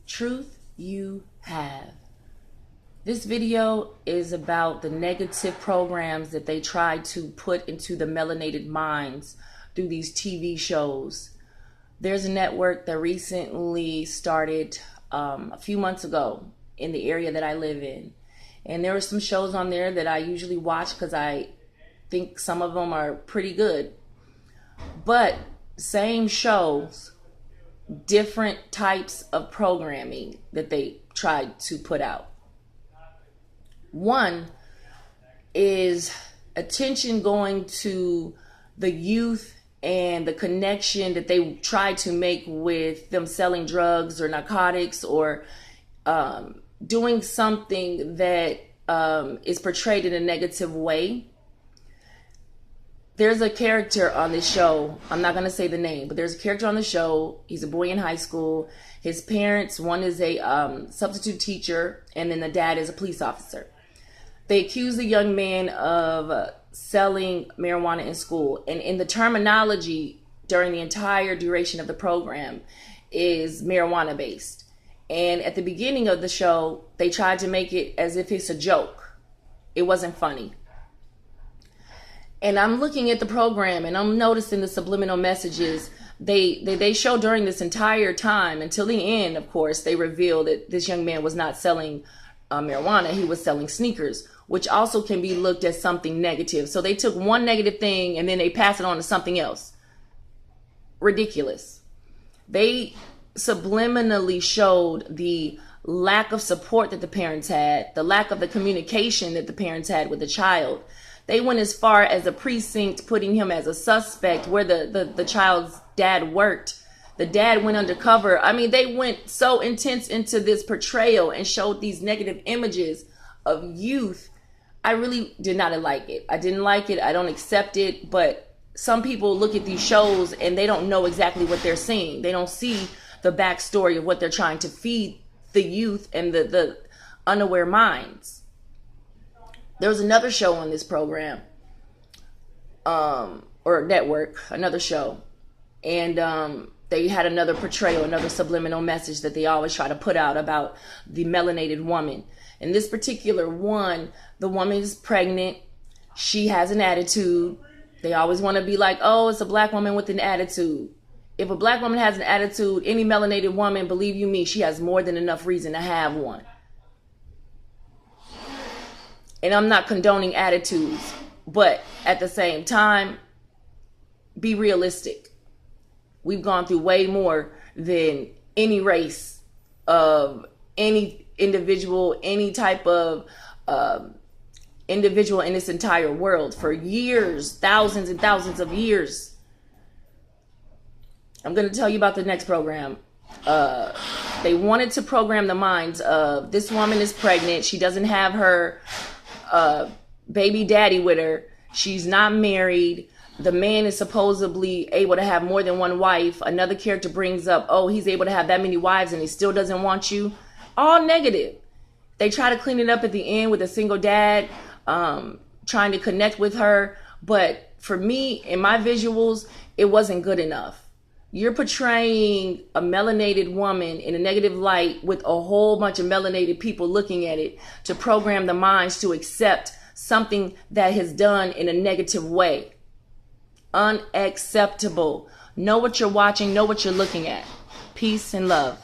Truth you have. This video is about the negative programs that they try to put into the melanated minds through these TV shows. There's a network that recently started a few months ago in the area that I live in. And there are some shows on there that I usually watch because I think some of them are pretty good. But same shows, different types of programming that they tried to put out. One is attention going to the youth and the connection that they try to make with them selling drugs or narcotics or doing something that is portrayed in a negative way. There's a character on this show. I'm not going to say the name, but there's a character on the show. He's a boy in high school. His parents, one is a substitute teacher, and then the dad is a police officer. They accuse the young man of selling marijuana in school. And in the terminology during the entire duration of the program is marijuana based. And at the beginning of the show, they tried to make it as if it's a joke. It wasn't funny. And I'm looking at the program and I'm noticing the subliminal messages they show during this entire time until the end. Of course, they revealed that this young man was not selling marijuana. He was selling sneakers, which also can be looked at something negative. So they took one negative thing and then they pass it on to something else. Ridiculous. They subliminally showed the lack of support that the parents had, the lack of the communication that the parents had with the child. They went as far as the precinct putting him as a suspect where the child's dad worked. The dad went undercover. I mean, they went so intense into this portrayal and showed these negative images of youth. I really did not like it. I didn't like it. I don't accept it. But some people look at these shows and they don't know exactly what they're seeing. They don't see the backstory of what they're trying to feed the youth and the unaware minds. There was another show on this program, or network, another show. And they had another portrayal, another subliminal message that they always try to put out about the melanated woman. In this particular one, the woman is pregnant. She has an attitude. They always want to be like, oh, it's a black woman with an attitude. If a black woman has an attitude, any melanated woman, believe you me, she has more than enough reason to have one. And I'm not condoning attitudes, but at the same time, be realistic. We've gone through way more than any race of any individual, any type of individual in this entire world for years, thousands and thousands of years. I'm going to tell you about the next program. They wanted to program the minds of this woman is pregnant. She doesn't have her baby daddy with her. She's not married. The man is supposedly able to have more than one wife. Another character brings up, oh, he's able to have that many wives and he still doesn't want you. All negative. They try to clean it up at the end with a single dad trying to connect with her. But for me, in my visuals, it wasn't good enough. You're portraying a melanated woman in a negative light with a whole bunch of melanated people looking at it to program the minds to accept something that is done in a negative way. Unacceptable. Know what you're watching, know what you're looking at. Peace and love.